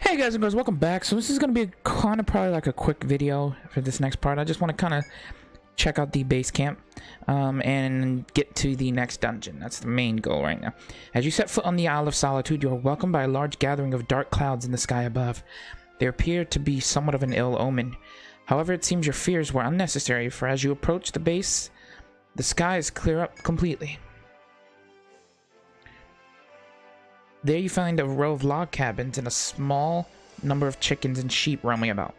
Hey guys and girls, welcome back. So this is going to be kind of probably like a quick video for this next part. I just want to kind of check out the base camp and get to the next dungeon. That's the main goal right now. As you set foot on the Isle of Solitude, you are welcomed by a large gathering of dark clouds in the sky above. They appear to be somewhat of an ill omen. However, it seems your fears were unnecessary, for as you approach the base, the skies clear up completely. There you find a row of log cabins and a small number of chickens and sheep roaming about.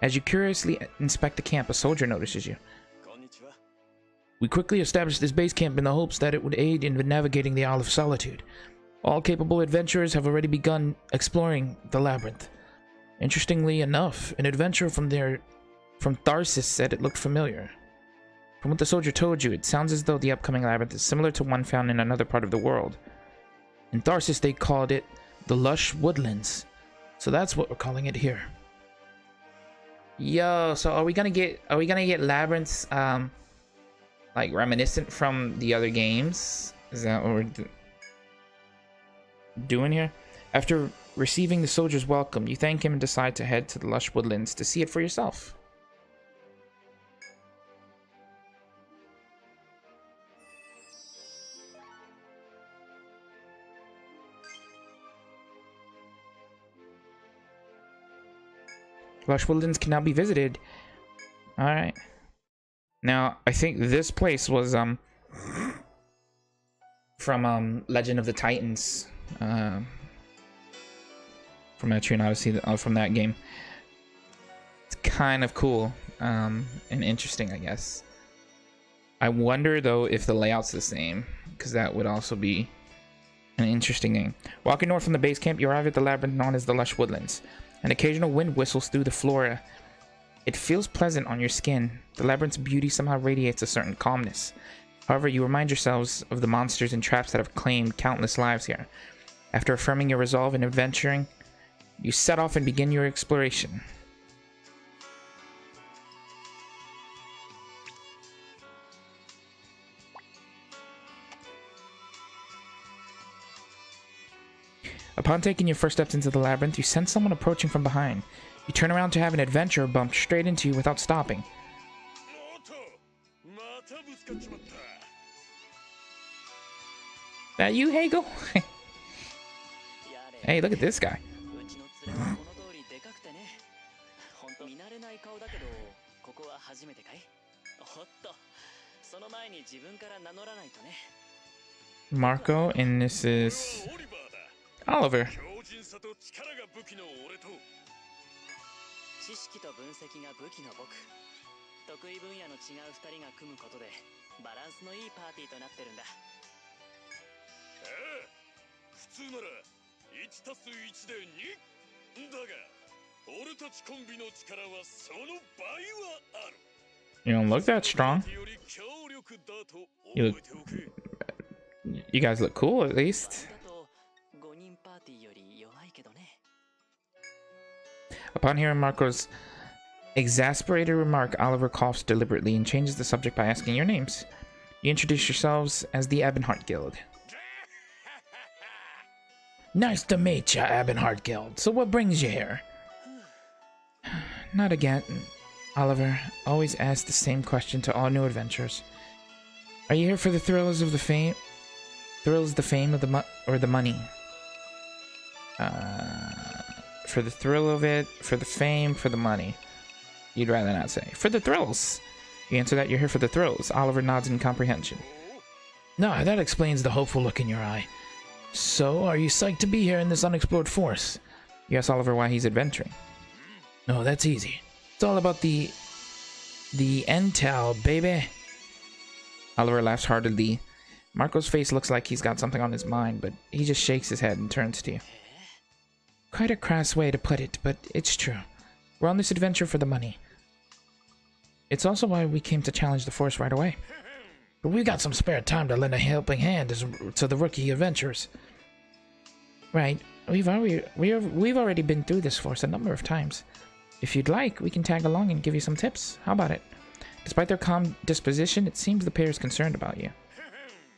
As you curiously inspect the camp, a soldier notices you. We quickly established this base camp in the hopes that it would aid in navigating the Isle of Solitude. All capable adventurers have already begun exploring the labyrinth. Interestingly enough, an adventurer from Tharsis said it looked familiar. From what the soldier told you, it sounds as though the upcoming labyrinth is similar to one found in another part of the world. In Tharsis, they called it the Lush Woodlands. So that's what we're calling it here. Yo, so are we gonna get labyrinths like reminiscent from the other games? Is that what we're doing here? After receiving the soldier's welcome, you thank him and decide to head to the Lush Woodlands to see it for yourself. Lush Woodlands can now be visited. Alright. Now, I think this place was, from, Legend of the Titans. From Etrian Odyssey, from that game. It's kind of cool, and interesting, I guess. I wonder, though, if the layout's the same, because that would also be an interesting game. Walking north from the base camp, you arrive at the labyrinth known as the Lush Woodlands. An occasional wind whistles through the flora. It feels pleasant on your skin. The labyrinth's beauty somehow radiates a certain calmness. However, you remind yourselves of the monsters and traps that have claimed countless lives here. After affirming your resolve in adventuring, you set off and begin your exploration. Upon taking your first steps into the labyrinth, you sense someone approaching from behind. You turn around to have an adventurer bump straight into you without stopping. That you, Hagel? Hey, look at this guy. Marco, and this is Oliver. You don't look that strong. You guys look cool, at least. Upon hearing Marco's exasperated remark, Oliver coughs deliberately and changes the subject by asking your names. You introduce yourselves as the Ebonheart Guild. Nice to meet ya, Ebonheart Guild. So what brings you here? Not again. Oliver always asks the same question to all new adventurers. Are you here for the thrills of the fame? Thrills, the fame, of the money? For the thrill of it, for the fame, for the money. You'd rather not say. For the thrills. You answer that you're here for the thrills. Oliver nods in comprehension. No, that explains the hopeful look in your eye. So, are you psyched to be here in this unexplored forest? You ask Oliver why he's adventuring. No, that's easy. It's all about the intel, baby. Oliver laughs heartedly. Marco's face looks like he's got something on his mind, but he just shakes his head and turns to you. Quite a crass way to put it, but it's true. We're on this adventure for the money. It's also why we came to challenge the force right away. But we got some spare time to lend a helping hand to the rookie adventurers. Right. We've already been through this force a number of times. If you'd like, we can tag along and give you some tips. How about it? Despite their calm disposition, it seems the pair is concerned about you.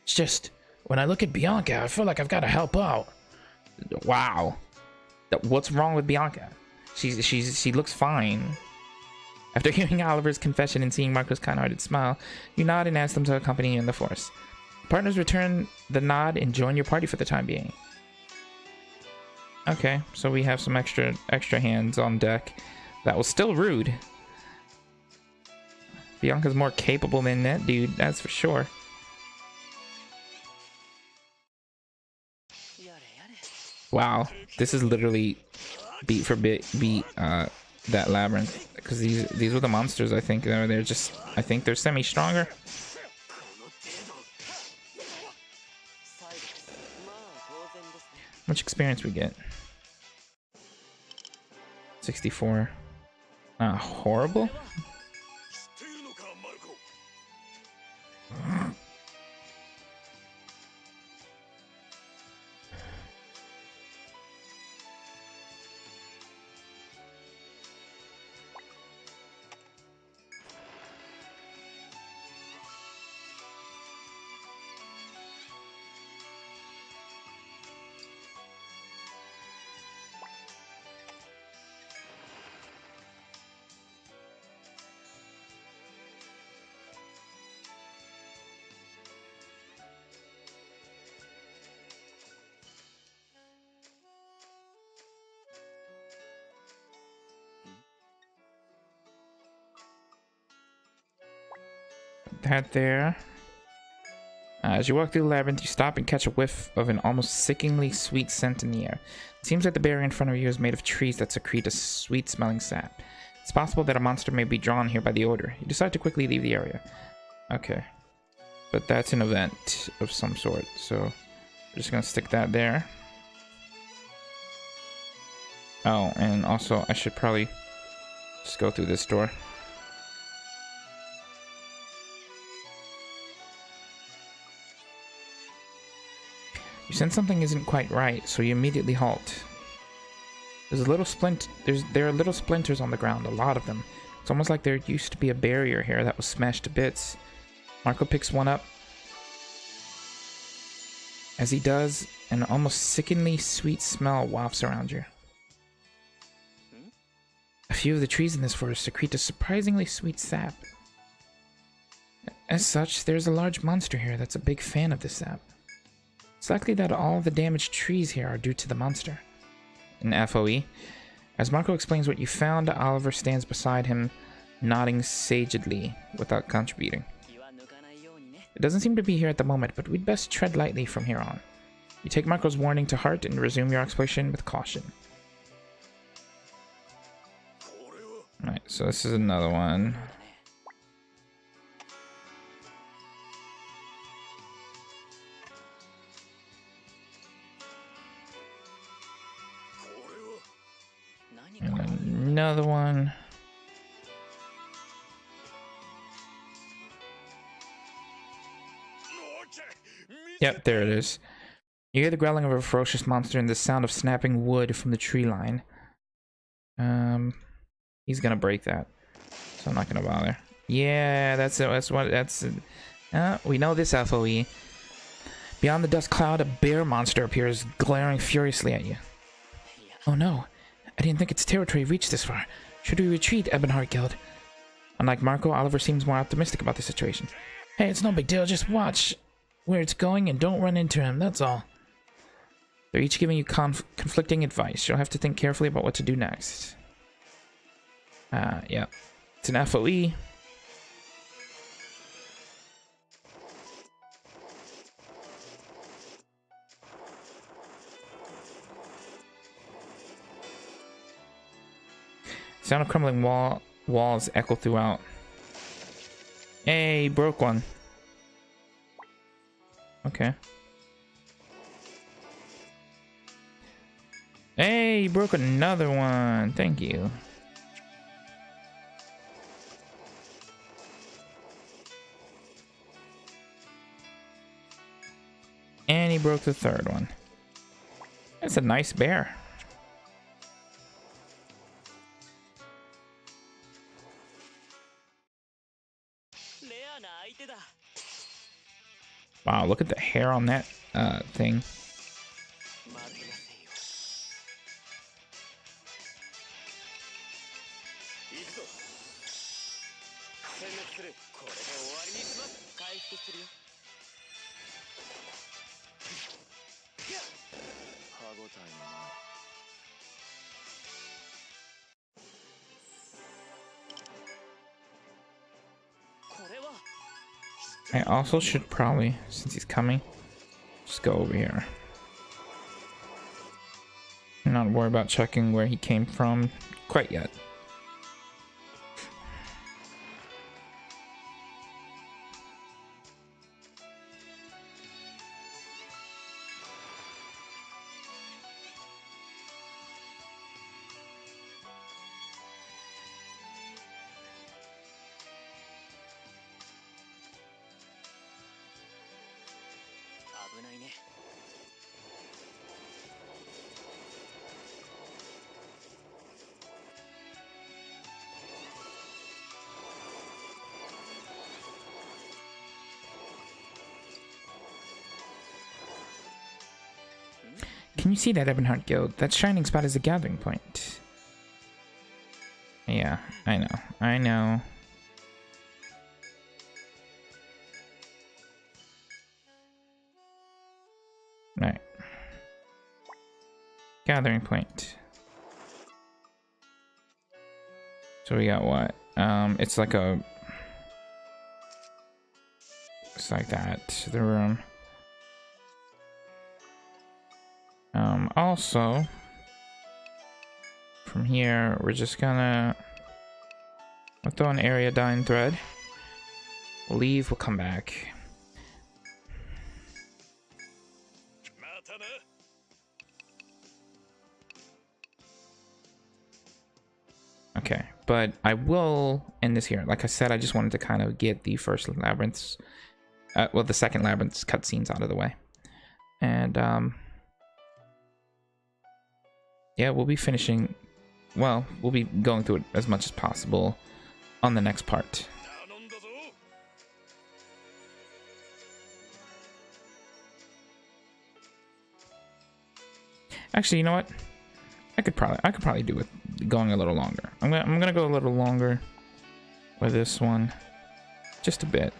It's just, when I look at Bianca, I feel like I've got to help out. Wow. What's wrong with Bianca? She looks fine. After hearing Oliver's confession and seeing Marco's kind-hearted smile, you nod and ask them to accompany you in the forest. Partners return the nod and join your party for the time being. Okay, so we have some extra hands on deck. That was still rude. Bianca's more capable than that dude, that's for sure. Wow, this is literally beat for beat that labyrinth, because these were the monsters. I think I think they're semi stronger. How much experience we get? 64. Horrible. That there. As you walk through the labyrinth, you stop and catch a whiff of an almost sickeningly sweet scent in the air. It seems that the barrier in front of you is made of trees that secrete a sweet-smelling sap. It's possible that a monster may be drawn here by the odor. You decide to quickly leave the area. Okay. But that's an event of some sort, so we're just gonna stick that there. Oh, and also I should probably just go through this door. You sense something isn't quite right, so you immediately halt. There are little splinters on the ground, a lot of them. It's almost like there used to be a barrier here that was smashed to bits. Marco picks one up. As he does, an almost sickeningly sweet smell wafts around you. A few of the trees in this forest secrete a surprisingly sweet sap. As such, there's a large monster here that's a big fan of this sap. It's likely that all the damaged trees here are due to the monster. In FOE, as Marco explains what you found, Oliver stands beside him, nodding sagely without contributing. It doesn't seem to be here at the moment, but we'd best tread lightly from here on. You take Marco's warning to heart and resume your exploration with caution. Alright, so this is another one. And another one. Yep, there it is. You hear the growling of a ferocious monster and the sound of snapping wood from the tree line. He's gonna break that, so I'm not gonna bother. Yeah, that's it. We know this FOE. Beyond the dust cloud, a bear monster appears, glaring furiously at you. Oh no, I didn't think its territory reached this far. Should we retreat, Ebonheart Guild? Unlike Marco, Oliver seems more optimistic about the situation. Hey, it's no big deal, just watch where it's going and don't run into him, that's all. They're each giving you conflicting advice. You'll have to think carefully about what to do next. Yeah. It's an FOE. Sound of crumbling walls echo throughout. Hey, broke one. Okay. Hey, broke another one. Thank you. And he broke the third one. That's a nice bear. Wow, look at the hair on that thing. I also should probably, since he's coming, just go over here. Not worry about checking where he came from quite yet. Can you see that Ebonheart Guild? That shining spot is a gathering point. Yeah, I know. I know. Right. Gathering point. So we got what? It's like a... It's like that. The room. Also, from here, we're just gonna... We'll throw an area dying thread. We'll leave, we'll come back. Okay, but I will end this here. Like I said, I just wanted to kind of get the first labyrinths, well, the second labyrinth's cutscenes out of the way. And, yeah, we'll be finishing, well, we'll be going through it as much as possible on the next part. Actually, you know what? I could probably do it going a little longer. I'm gonna go a little longer with this one, just a bit.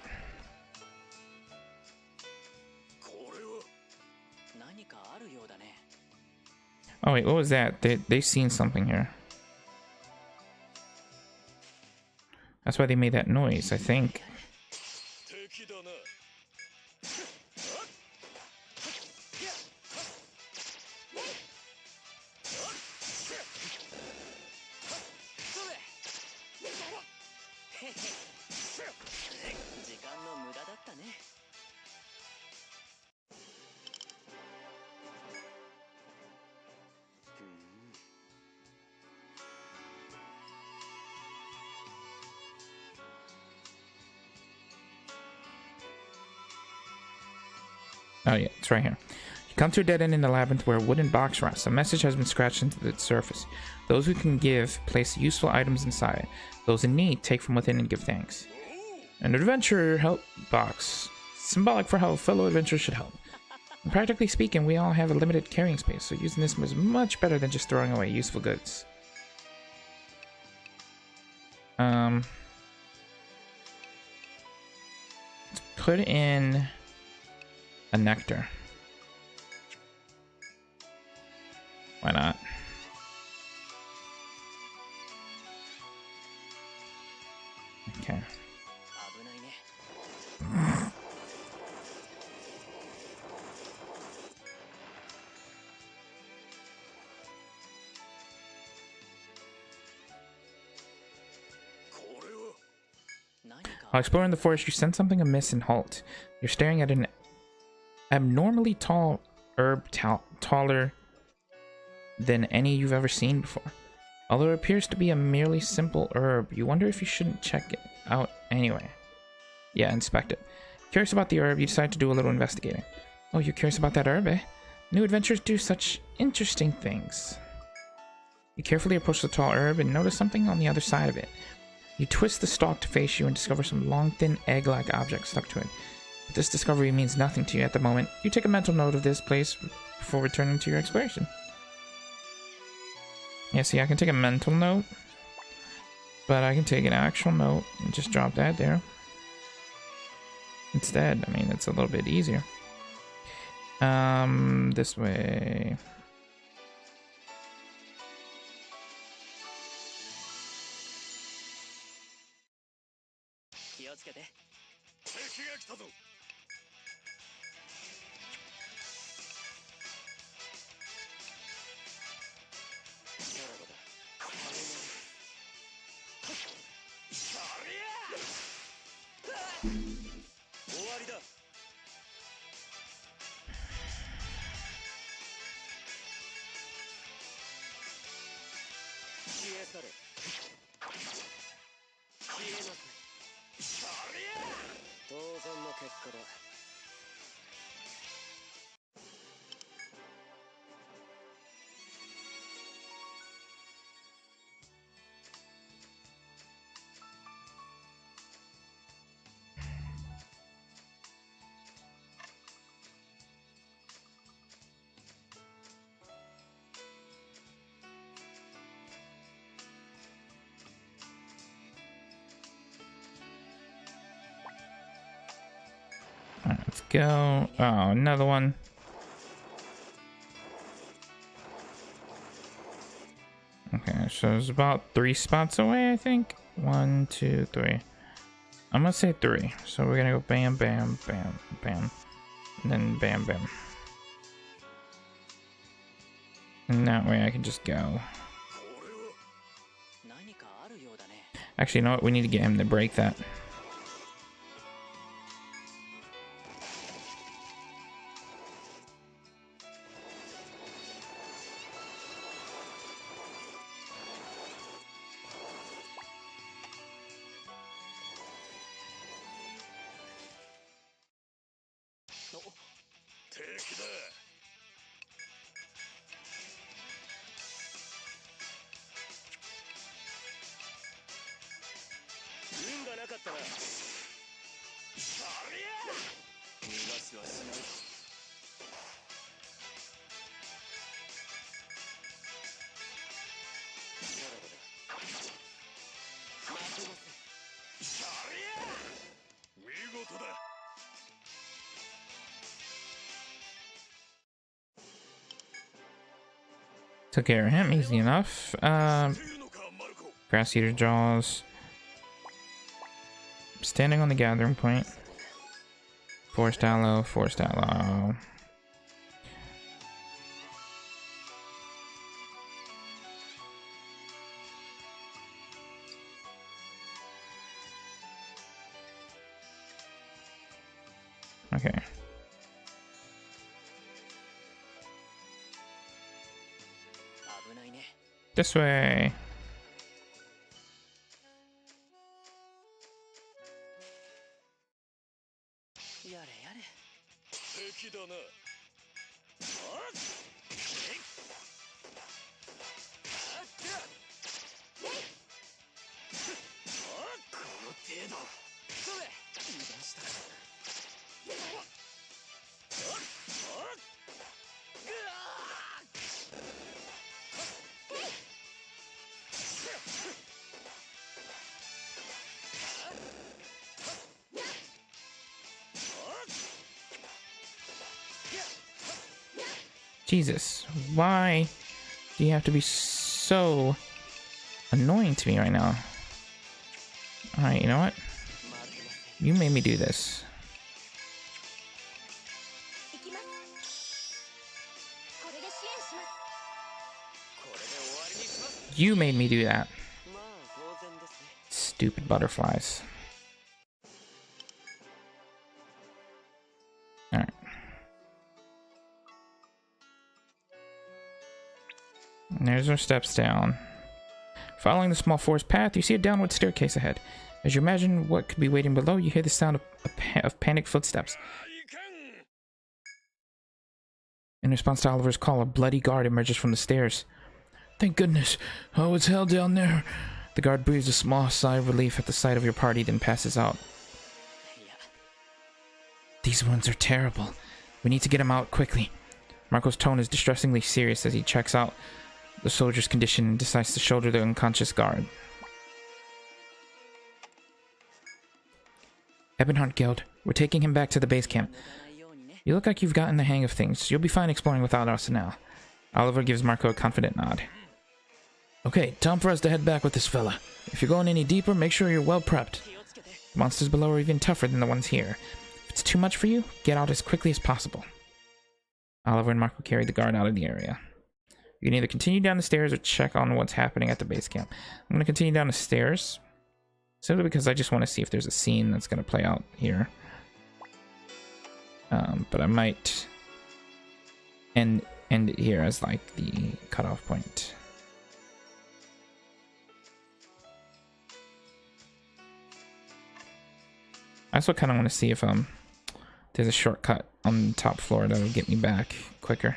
Oh wait, what was that? They've seen something here. That's why they made that noise, I think. Oh yeah, it's right here. You come to a dead end in the labyrinth where a wooden box rests. A message has been scratched into the surface. Those who can give, place useful items inside. Those in need, take from within and give thanks. An adventurer help box. Symbolic for how fellow adventurers should help. And practically speaking, we all have a limited carrying space, so using this is much better than just throwing away useful goods. Let's put in a nectar. Why not? Okay. While exploring the forest, you sense something amiss and halt. You're staring at an abnormally tall herb, taller than any you've ever seen before. Although it appears to be a merely simple herb, you wonder if you shouldn't check it out anyway. Yeah, inspect it. Curious about the herb, you decide to do a little investigating. Oh, you're curious about that herb, eh? New adventurers do such interesting things. You carefully approach the tall herb and notice something on the other side of it. You twist the stalk to face you and discover some long, thin, egg-like object stuck to it. But this discovery means nothing to you at the moment. You take a mental note of this place before returning to your exploration. Yeah, see, I can take a mental note. But I can take an actual note and just drop that there. Instead, I mean, it's a little bit easier. This way. Alright, let's go. Oh, another one. Okay, so it's about 3 spots away, I think. 1, 2, 3. I'm gonna say 3. So we're gonna go bam, bam, bam, bam. And then bam, bam. And that way I can just go. Actually, you know what? We need to get him to break that. Took care of him, easy enough. Grass Eater Jaws. Standing on the gathering point. Forest Aloe, Forest Aloe. Okay. This way. Jesus, why do you have to be so annoying to me right now? Alright, you know what? You made me do this. You made me do that. Stupid butterflies. Alright. And there's our steps down. Following the small forest path, you see a downward staircase ahead. As you imagine what could be waiting below, you hear the sound of panicked footsteps. In response to Oliver's call, a bloody guard emerges from the stairs. Thank goodness. Oh, it's hell down there. The guard breathes a small sigh of relief at the sight of your party, then passes out. These wounds are terrible. We need to get him out quickly. Marco's tone is distressingly serious as he checks out the soldier's condition and decides to shoulder the unconscious guard. Ebonheart Guild. We're taking him back to the base camp. You look like you've gotten the hang of things. You'll be fine exploring without us now. Oliver gives Marco a confident nod. Okay, time for us to head back with this fella. If you're going any deeper, make sure you're well prepped. The monsters below are even tougher than the ones here. If it's too much for you, get out as quickly as possible. Oliver and Marco carry the guard out of the area. You can either continue down the stairs or check on what's happening at the base camp. I'm going to continue down the stairs, simply because I just want to see if there's a scene that's going to play out here. But I might end it here as like the cutoff point. I also kind of want to see if there's a shortcut on the top floor that'll get me back quicker.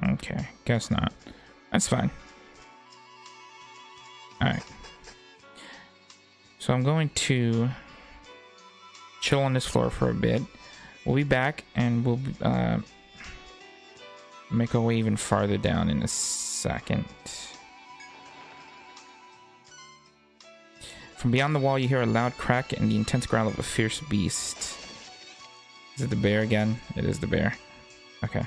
Okay, guess not. That's fine. Alright. So I'm going to chill on this floor for a bit. We'll be back and we'll make our way even farther down in a second. From beyond the wall, you hear a loud crack and the intense growl of a fierce beast. Is it the bear again? It is the bear. Okay.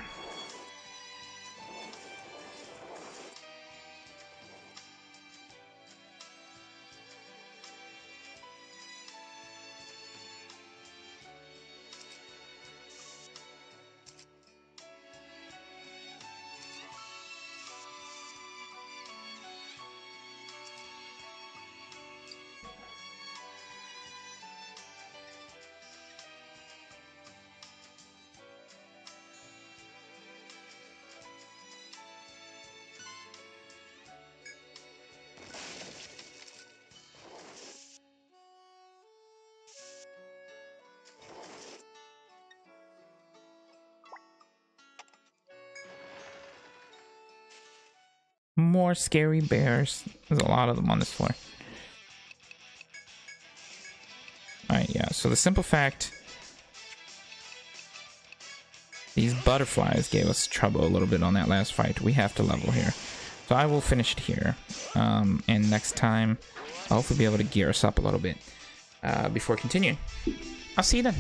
More scary bears. There's a lot of them on this floor. Alright, yeah. So the simple fact, these butterflies gave us trouble a little bit on that last fight. We have to level here. So I will finish it here. And next time, I'll hopefully be able to gear us up a little bit before continuing. I'll see you then.